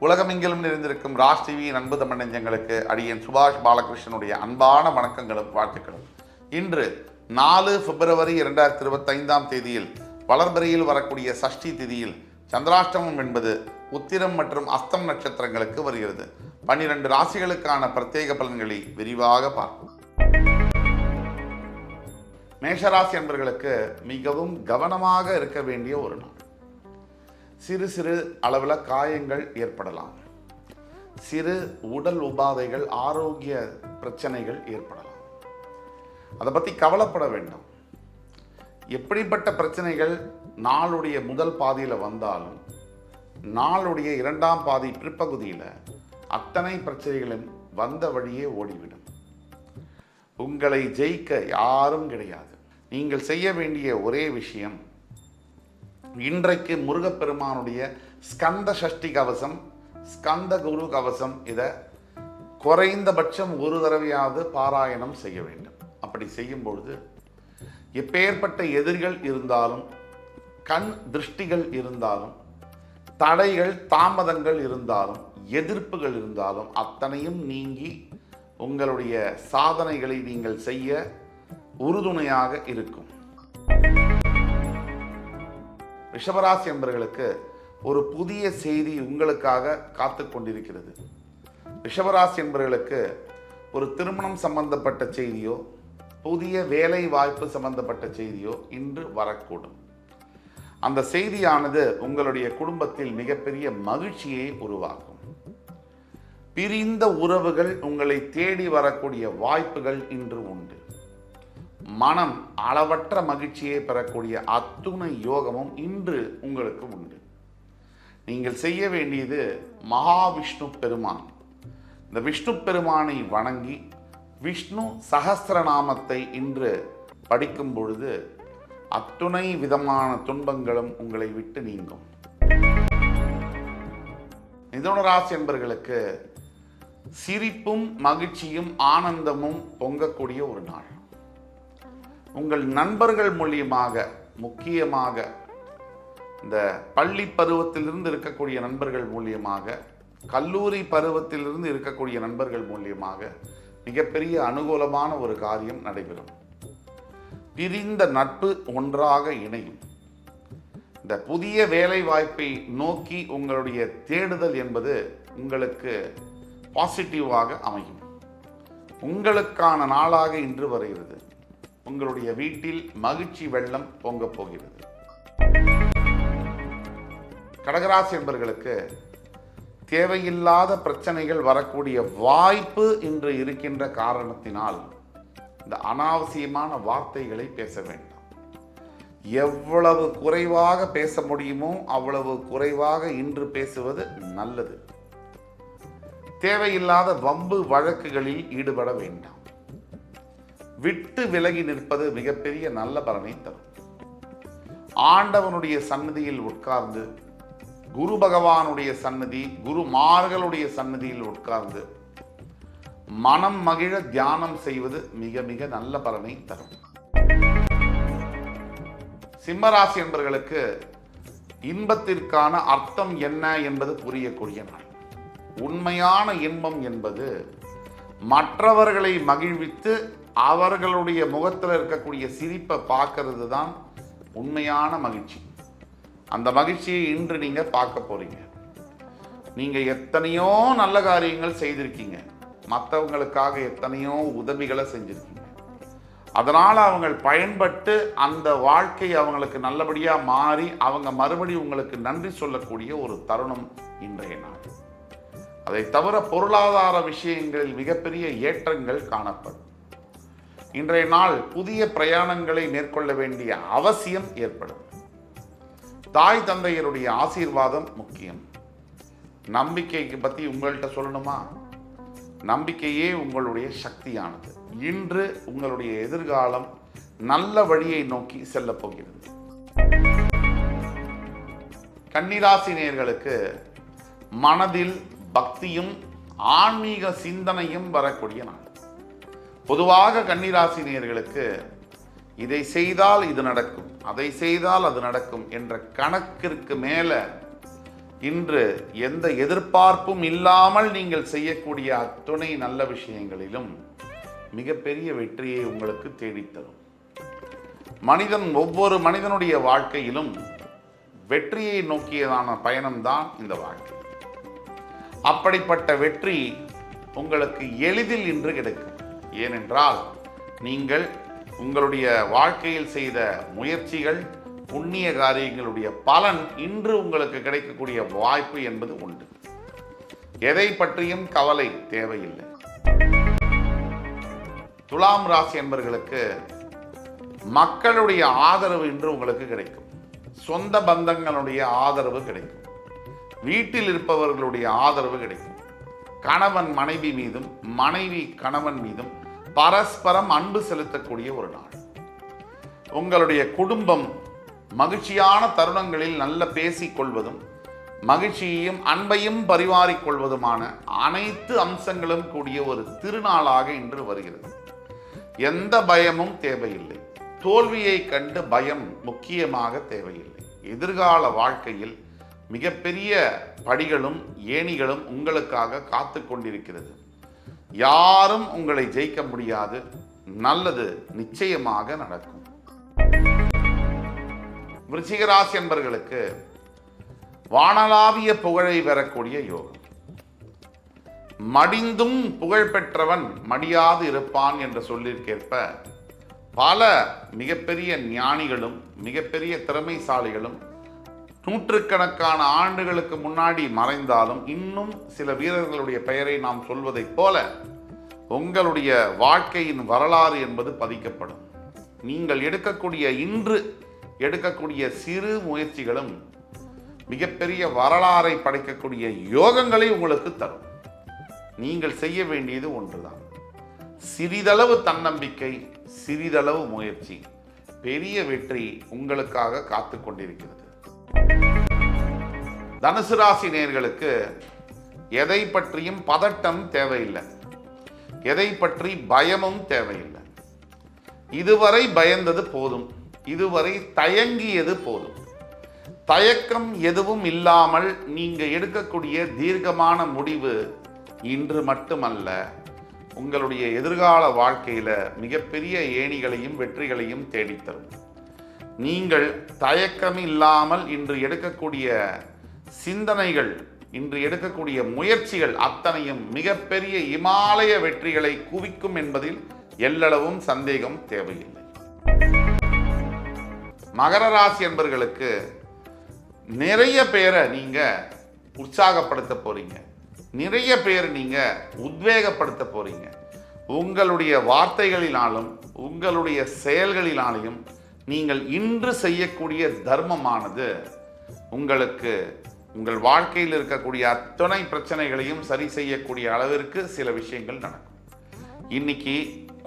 உலகமெங்கிலும் நிறைந்திருக்கும் ராஜ் டிவி அன்பு தமிழ் நெஞ்சங்களுக்கு அடியேன் சுபாஷ் பாலகிருஷ்ணனுடைய அன்பான வணக்கங்களும் வாழ்த்துக்களும். இன்று 4 பிப்ரவரி 2025 வளர்பிறையில் வரக்கூடிய சஷ்டி திதியில் சந்திராஷ்டமம் என்பது உத்திரம் மற்றும் அஸ்தம் நட்சத்திரங்களுக்கு வருகிறது. 12 ராசிகளுக்கான பிரத்யேக பலன்களை விரிவாக பார்ப்போம். மேஷராசி என்பவர்களுக்கு மிகவும் கவனமாக இருக்க வேண்டிய ஒரு நாள். சிறு சிறு அளவில் காயங்கள் ஏற்படலாம். சிறு உடல் உபாதைகள், ஆரோக்கிய பிரச்சனைகள் ஏற்படலாம். அதை பற்றி கவலைப்பட வேண்டாம். எப்படிப்பட்ட பிரச்சனைகள் நாளுடைய முதல் பாதியில் வந்தாலும் நாளுடைய 2ஆம் பாதி பிற்பகுதியில் அத்தனை பிரச்சனைகளும் வந்த வழியே ஓடிவிடும். உங்களை ஜெயிக்க யாரும் கிடையாது. நீங்கள் செய்ய வேண்டிய ஒரே விஷயம், இன்றைக்கு முருகப்பெருமானுடைய ஸ்கந்த சஷ்டி கவசம், ஸ்கந்த குரு கவசம், இதை குறைந்தபட்சம் ஒரு தடவையாவது பாராயணம் செய்ய வேண்டும். அப்படி செய்யும் பொழுது எப்பேற்பட்ட எதிரிகள் இருந்தாலும், கண் திருஷ்டிகள் இருந்தாலும், தடைகள் தாமதங்கள் இருந்தாலும், எதிர்ப்புகள் இருந்தாலும் அத்தனையும் நீங்கி உங்களுடைய சாதனைகளை நீங்கள் செய்ய உறுதுணையாக இருக்கும். ரிஷபராசி என்பவர்களுக்கு ஒரு புதிய செய்தி உங்களுக்காக காத்து கொண்டிருக்கிறது. ரிஷபராசி என்பவர்களுக்கு ஒரு திருமணம் சம்பந்தப்பட்ட செய்தியோ, புதிய வேலை வாய்ப்பு சம்பந்தப்பட்ட செய்தியோ இன்று வரக்கூடும். அந்த செய்தியானது உங்களுடைய குடும்பத்தில் மிகப்பெரிய மகிழ்ச்சியை உருவாக்கும். பிரிந்த உறவுகள் உங்களை தேடி வரக்கூடிய வாய்ப்புகள் இன்று உண்டு. மனம் அளவற்ற மகிழ்ச்சியை பெறக்கூடிய அத்துணை யோகமும் இன்று உங்களுக்கு உண்டு. நீங்கள் செய்ய வேண்டியது மகாவிஷ்ணு பெருமான். இந்த விஷ்ணு பெருமானை வணங்கி விஷ்ணு சகஸ்ரநாமத்தை இன்று படிக்கும் பொழுது அத்துணை விதமான துன்பங்களும் உங்களை விட்டு நீங்கும். மிதுன ராசி என்பவர்களுக்கு சிரிப்பும் மகிழ்ச்சியும் ஆனந்தமும் பொங்கக்கூடிய ஒரு நாள். உங்கள் நண்பர்கள் மூலியமாக, முக்கியமாக இந்த பள்ளி பருவத்திலிருந்து இருக்கக்கூடிய நண்பர்கள் மூலியமாக, கல்லூரி பருவத்திலிருந்து இருக்கக்கூடிய நண்பர்கள் மூலியமாக மிகப்பெரிய அனுகூலமான ஒரு காரியம் நடைபெறும். பிரிந்த நட்பு ஒன்றாக இணையும். இந்த புதிய வேலை வாய்ப்பை நோக்கி உங்களுடைய தேடுதல் என்பது உங்களுக்கு பாசிட்டிவாக அமையும். உங்களுக்கான நாளாக இன்று வருகிறது. உங்களுடைய வீட்டில் மகிழ்ச்சி வெள்ளம் பொங்கப் போகிறது. கடகராசி என்பவர்களுக்கு தேவையில்லாத பிரச்சனைகள் வரக்கூடிய வாய்ப்பு இன்று இருக்கின்ற காரணத்தினால் இந்த அனாவசியமான வார்த்தைகளை பேச வேண்டாம். எவ்வளவு குறைவாக பேச முடியுமோ அவ்வளவு குறைவாக இன்று பேசுவது நல்லது. தேவையில்லாத வம்பு வழக்குகளில் ஈடுபட வேண்டாம். விட்டு விலகி நிற்பது மிகப்பெரிய நல்ல பலனை தரும். ஆண்டவனுடைய சன்னதியில் உட்கார்ந்து, குரு பகவானுடைய சன்னதி, குருமார்களுடைய சன்னதியில் உட்கார்ந்து மனம் மகிழ தியானம் செய்வது மிக மிக நல்ல பலனை தரும். சிம்மராசி என்பவர்களுக்கு இன்பத்திற்கான அர்த்தம் என்ன என்பது புரியக்கூடிய நாள். உண்மையான இன்பம் என்பது மற்றவர்களை மகிழ்வித்து அவர்களுடைய முகத்தில் இருக்கக்கூடிய சிரிப்பை பார்க்கறது தான் உண்மையான மகிழ்ச்சி. அந்த மகிழ்ச்சியை இன்று நீங்க பார்க்க போறீங்க. நீங்க எத்தனையோ நல்ல காரியங்கள் செய்திருக்கீங்க, மற்றவங்களுக்காக எத்தனையோ உதவிகளை செஞ்சிருக்கீங்க. அதனால அவங்க பயன்பட்டு அந்த வாழ்க்கை அவங்களுக்கு நல்லபடியா மாறி அவங்க மறுபடியும் உங்களுக்கு நன்றி சொல்லக்கூடிய ஒரு தருணம் இன்றைய நாள். அதை தவிர பொருளாதார விஷயங்களில் மிகப்பெரிய ஏற்றங்கள் காணப்படும். இன்றைய நாள் புதிய பிரயாணங்களை மேற்கொள்ள வேண்டிய அவசியம் ஏற்படும். தாய் தந்தையருடைய ஆசீர்வாதம் முக்கியம். நம்பிக்கைக்கு பற்றி உங்கள்கிட்ட சொல்லணுமா? நம்பிக்கையே உங்களுடைய சக்தியானது. இன்று உங்களுடைய எதிர்காலம் நல்ல வழியை நோக்கி செல்ல போகிறது. கன்னிராசி நேயர்களுக்கு மனதில் பக்தியும் ஆன்மீக சிந்தனையும் வரக்கூடிய நாள். பொதுவாக கன்னிராசி நேயர்களுக்கு இதை செய்தால் இது நடக்கும், அதை செய்தால் அது நடக்கும் என்ற கணக்கிற்கு மேல இன்று எந்த எதிர்பார்ப்பும் இல்லாமல் நீங்கள் செய்யக்கூடிய அத்துணை நல்ல விஷயங்களிலும் மிகப்பெரிய வெற்றியை உங்களுக்கு தேடித்தரும். ஒவ்வொரு மனிதனுடைய வாழ்க்கையிலும் வெற்றியை நோக்கியதான பயணம்தான் இந்த வாழ்க்கை. அப்படிப்பட்ட வெற்றி உங்களுக்கு எளிதில் இன்று கிடைக்கும். ஏனென்றால் நீங்கள் உங்களுடைய வாழ்க்கையில் செய்த முயற்சிகள், புண்ணிய காரியங்களுடைய பலன் இன்று உங்களுக்கு கிடைக்கக்கூடிய வாய்ப்பு என்பது உண்டு. எதை பற்றியும் கவலை தேவையில்லை. துலாம் ராசி என்பவர்களுக்கு மக்களுடைய ஆதரவு இன்று உங்களுக்கு கிடைக்கும். சொந்த பந்தங்களுடைய ஆதரவு கிடைக்கும். வீட்டில் இருப்பவர்களுடைய ஆதரவு கிடைக்கும். கணவன் மனைவி மீதும் மனைவி கணவன் மீதும் பரஸ்பரம் அன்பு செலுத்தக்கூடிய ஒரு நாள். உங்களுடைய குடும்பம் மகிழ்ச்சியான தருணங்களில் நல்ல பேசிக்கொள்வதும் மகிழ்ச்சியையும் அன்பையும் பரிமாறிக்கொள்வதுமான அனைத்து அம்சங்களும் கூடிய ஒரு திருநாளாக இன்று வருகிறது. எந்த பயமும் தேவையில்லை. தோல்வியை கண்டு பயம் முக்கியமாக தேவையில்லை. எதிர்கால வாழ்க்கையில் மிகப்பெரிய படிகளும் ஏணிகளும் உங்களுக்காக காத்து கொண்டிருக்கிறது. யாரும் உங்களை ஜெயிக்க முடியாது. நல்லது நிச்சயமாக நடக்கும். விருச்சிக ராசி என்பவர்களுக்கு வானளாவிய புகழை பெறக்கூடிய யோகம். மடிந்தும் புகழ் பெற்றவன் மடியாது இருப்பான் என்ற சொல்லிற்கேற்ப பல மிகப்பெரிய ஞானிகளும் மிகப்பெரிய திறமைசாலிகளும் நூற்றுக்கணக்கான ஆண்டுகளுக்கு முன்னாடி மறைந்தாலும் இன்னும் சில வீரர்களுடைய பெயரை நாம் சொல்வதைப் போல உங்களுடைய வாழ்க்கையின் வரலாறு என்பது பதிக்கப்படும். நீங்கள் இன்று எடுக்கக்கூடிய சிறு முயற்சிகளும் மிகப்பெரிய வரலாறை படைக்கக்கூடிய யோகங்களை உங்களுக்கு தரும். நீங்கள் செய்ய வேண்டியது ஒன்றுதான். சிறிதளவு தன்னம்பிக்கை, சிறிதளவு முயற்சி, பெரிய வெற்றி உங்களுக்காக காத்து கொண்டிருக்கிறது. தனுசு ராசி நேயர்களுக்கு எதை பற்றியும் பதட்டம் தேவையில்லை. எதை பற்றி பயமும் தேவையில்லை. இதுவரை பயந்தது போதும். இதுவரை தயங்கியது போதும். தயக்கம் எதுவும் இல்லாமல் நீங்க எடுக்கக்கூடிய தீர்க்கமான முடிவு இன்று மட்டுமல்ல, உங்களுடைய எதிர்கால வாழ்க்கையில மிகப்பெரிய ஏணிகளையும் வெற்றிகளையும் தேடித்தரும். நீங்கள் தயக்கம் இல்லாமல் இன்று எடுக்கக்கூடிய சிந்தனைகள், இன்று எடுக்கக்கூடிய முயற்சிகள் அத்தனையும் மிகப்பெரிய இமாலய வெற்றிகளை குவிக்கும் என்பதில் எல்லளவும் சந்தேகம் தேவையில்லை. மகர ராசி என்பவர்களுக்கு நிறைய பேரை நீங்க உற்சாகப்படுத்த போறீங்க. நிறைய பேர் நீங்க உத்வேகப்படுத்த போறீங்க. உங்களுடைய வார்த்தைகளினாலும் உங்களுடைய செயல்களினாலையும் நீங்கள் இன்று செய்யக்கூடிய தர்மமானது உங்களுக்கு உங்கள் வாழ்க்கையில் இருக்கக்கூடிய அத்தனை பிரச்சனைகளையும் சரி செய்யக்கூடிய அளவிற்கு சில விஷயங்கள் நடக்கும். இன்னைக்கு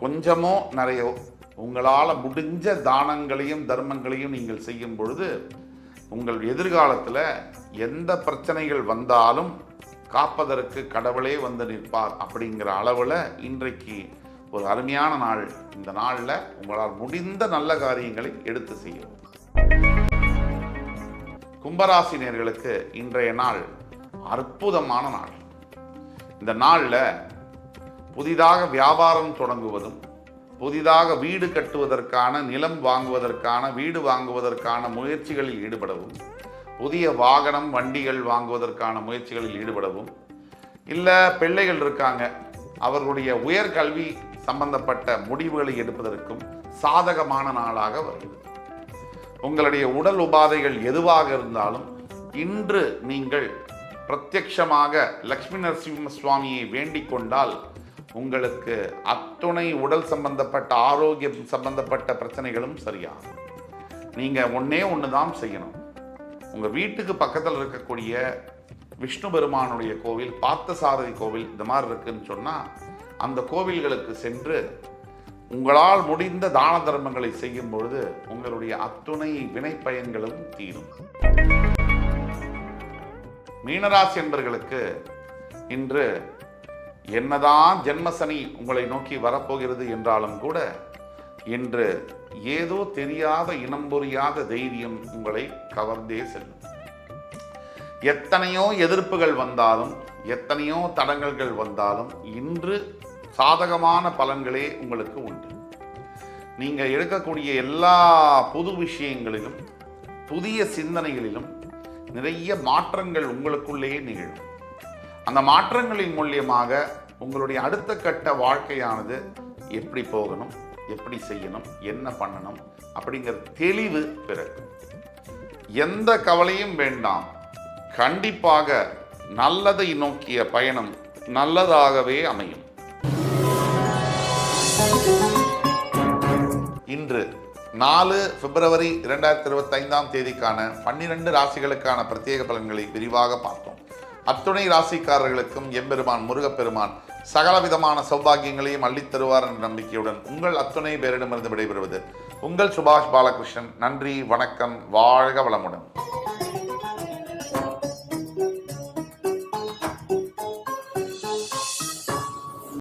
கொஞ்சமோ நிறையோ உங்களால் முடிஞ்ச தானங்களையும் தர்மங்களையும் நீங்கள் செய்யும் பொழுது உங்கள் எதிர்காலத்தில் எந்த பிரச்சனைகள் வந்தாலும் காப்பதற்கு கடவுளே வந்து நிற்பார் அப்படிங்கிற அளவில் இன்றைக்கு ஒரு அருமையான நாள். இந்த நாளில் உங்களால் முடிந்த நல்ல காரியங்களை எடுத்து செய்யும். கும்பராசி நேயர்களுக்கு இன்றைய நாள் அற்புதமான நாள். இந்த நாளில் புதிதாக வியாபாரம் தொடங்குவதும், புதிதாக வீடு கட்டுவதற்கான, நிலம் வாங்குவதற்கான, வீடு வாங்குவதற்கான முயற்சிகளில் ஈடுபடவும், புதிய வாகனம் வண்டிகள் வாங்குவதற்கான முயற்சிகளில் ஈடுபடவும், இல்லை பிள்ளைகள் இருக்காங்க அவர்களுடைய உயர்கல்வி சம்பந்தப்பட்ட முடிவுகளை எடுப்பதற்கும் சாதகமான நாளாக வருகிறது. உங்களுடைய உடல் உபாதைகள் எதுவாக இருந்தாலும் இன்று நீங்கள் பிரத்யட்சமாக லக்ஷ்மி நரசிம்ம சுவாமியை வேண்டிக் கொண்டால் உங்களுக்கு அத்துணை உடல் சம்பந்தப்பட்ட ஆரோக்கியம் சம்பந்தப்பட்ட பிரச்சனைகளும் சரியாகும். நீங்கள் ஒன்று தான் செய்யணும். உங்கள் வீட்டுக்கு பக்கத்தில் இருக்கக்கூடிய விஷ்ணு பெருமானுடைய கோவில், பார்த்தசாரதி கோவில் இந்த மாதிரி இருக்குன்னு சொன்னால் அந்த கோவில்களுக்கு சென்று உங்களால் முடிந்த தான தர்மங்களை செய்யும் பொழுது உங்களுடைய அத்துணை வினை பயன்களும் தீரும். மீனராசி என்பவர்களுக்கு இன்று என்னதான் ஜென்மசனி உங்களை நோக்கி வரப்போகிறது என்றாலும் கூட இன்று ஏதோ தெரியாத இனம் புரியாத தைரியம் உங்களை கவர்ந்தே செல்லும். எத்தனையோ எதிர்ப்புகள் வந்தாலும், எத்தனையோ தடங்கல்கள் வந்தாலும் இன்று சாதகமான பலன்களே உங்களுக்கு உண்டு. நீங்கள் எடுக்கக்கூடிய எல்லா புது விஷயங்களிலும், புதிய சிந்தனைகளிலும் நிறைய மாற்றங்கள் உங்களுக்குள்ளேயே நிகழும். அந்த மாற்றங்களின் மூலியமாக உங்களுடைய அடுத்த கட்ட வாழ்க்கையானது எப்படி போகணும், எப்படி செய்யணும், என்ன பண்ணணும் அப்படிங்கிற தெளிவு பிறக்கும். எந்த கவலையும் வேண்டாம். கண்டிப்பாக நல்லதை நோக்கிய பயணம் நல்லதாகவே அமையும். இன்று 4 பிப்ரவரி 2025 தேதிக்கான 12 ராசிகளுக்கான பிரத்யேக பலன்களை விரிவாக பார்த்தோம். அத்துணை ராசிக்காரர்களுக்கும் எம்பெருமான் முருகப்பெருமான் சகலவிதமான சௌபாகியங்களையும் அள்ளித்தருவார் என்ற நம்பிக்கையுடன் உங்கள் அத்துணை பேரிடமிருந்து விடைபெறுவது உங்கள் சுபாஷ் பாலகிருஷ்ணன். நன்றி, வணக்கம், வாழ்க வளமுடன்.